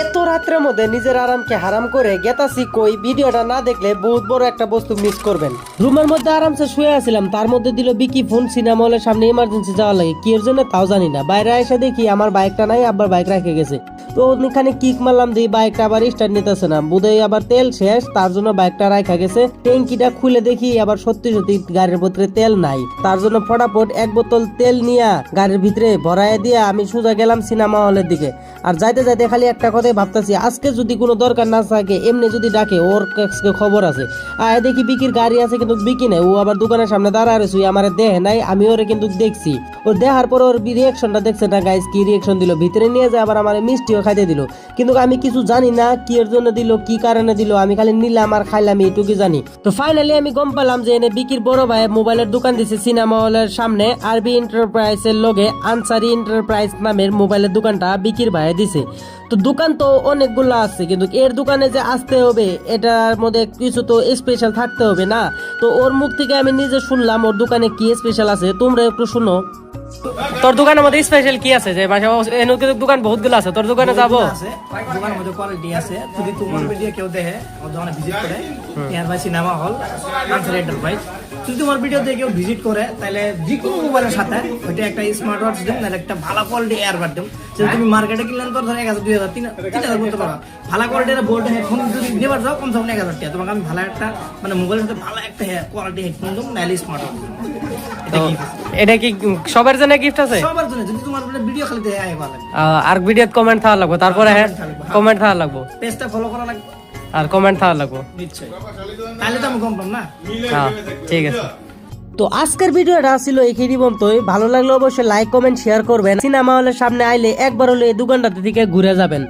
এত রাত্রের মধ্যে নিজের আরামকে হারাম করে গেতাছি কই, ভিডিওটা না দেখলে বহুত বড় একটা বস্তু মিস করবেন। রুমের মধ্যে আরামসে শুয়ে আছিলাম, তার মধ্যে দিল বিকি ফোন সিনেমা হলের সামনে ইমার্জেন্সি যাওয়া লাগে। কি এর জন্য তাও জানি না। বাইরে এসে দেখি আমার বাইকটা নাই, আবার বাইক রেখে গেছে। তো ওখানে কিক মারলাম, দিয়ে বাইকটা আবার স্টার্ট নিতেছে না, বোধহয় আবার তেল শেষ, তার জন্য বাইকটা রাখা গেছে। ট্যাঙ্কিটা খুলে দেখি আবার সত্যি সত্যি গাড়ির ভিতরে তেল নাই। তার জন্য ফটাফট এক বোতল তেল নিয়ে গাড়ির ভিতরে ভরাইয়া দিয়ে আমি সোজা গেলাম সিনেমা হলের দিকে। আর যাইতে যাইতে খালি একটা কথাই ভাবতেছি, আজকে যদি কোনো দরকার না থাকে, এমনি যদি ডাকে, ওর কাছে খবর আছে। আর দেখি বিকির গাড়ি আছে, কিন্তু বিকি নাই। ও আবার দোকানের সামনে দাঁড়ায় রয়েছে, আমার দেহে নাই, আমি ওরে কিন্তু দেখছি। ও দেখার পর ওর রিয়েকশনটা দেখছে না গাইস, কি রিয়েকশন দিল, ভিতরে নিয়ে যায় আবার আমার মিষ্টিও খাইতে দিল। কিন্তু আমি কিছু জানি না কি এর জন্য দিল, কি কারণে দিল, আমি খালি নিলাম আর খাইলাম, এইটুকু জানি। তো ফাইনালি আমি গম পেলাম যে এনে বিকির বড় ভাই মোবাইলের দোকান দিছে সিনেমা হলের সামনে, আরবি এন্টারপ্রাইজের লগে আনসারি এন্টারপ্রাইজ নামের মোবাইলের দোকানটা বিকির ভাই দিছে। তো দোকান তো অনেকগুলো আছে, কিন্তু এর দোকানে যে আসতে হবে এটার মধ্যে কিছু তো স্পেশাল থাকতে হবে না। তো ওর মুখ থেকে আমি নিজে শুনলাম ওর দোকানে কি স্পেশাল আছে, তোমরা একটু শুনো। তোর দোকানের মধ্যে স্পেশাল কি আছে? যে দোকান বহুত গুলো আছে, তোর দোকানে যাবো। দোকানের মধ্যে কোয়ালিটি আছে, যদি তোমার ভিডিও কেউ দেখে আমার দোকানে ভিজিট করে, ইয়ার ভাই সিনেমা হল আনসারি এন্টারপ্রাইজ, যদি তোমার ভিডিও দেখে কেউ ভিজিট করে, তাহলে যে কোনো মোবাইলের সাথে ওইটা একটা স্মার্ট ওয়াচ দেন, নাহলে একটা ভালো কোয়ালিটি এয়ারবাড দেন। যদি তুমি মার্কেটে কিনলেন তো ধর 1000, 2000, 3000 বলতে পারো। ভালো কোয়ালিটির বোল্ট হেডফোন যদি নেবার যাও কমসে কম 1000 টাকা, তোমাকে আমি ভালো একটা মানে মোবাইলের সাথে ভালো একটা কোয়ালিটি হেডফোন দেবো, নাহলে স্মার্ট ওয়াচ। এটা কি সবার জন্য গিফট আছে? সবার জন্য, যদি তোমার ভিডিও খালি দেখে আয় ভালো। আর ভিডিওতে কমেন্ট থাকা লাগবে, তারপরে হ্যাঁ কমেন্ট থাকা লাগবে, পেজটা ফলো করা লাগবে আর কমেন্ট থাকা লাগবে নিশ্চয়ই, তাহলে তো আমি কম পাম না। হ্যাঁ ঠিক আছে। তো আজকের ভিডিওটা ছিল এখানেই পর্যন্তই। ভালো লাগলে অবশ্যই লাইক কমেন্ট শেয়ার করবেন। সিনেমা হলের সামনে আইলে একবার হলে এই দোকানটাতে থেকে ঘুরে যাবেন।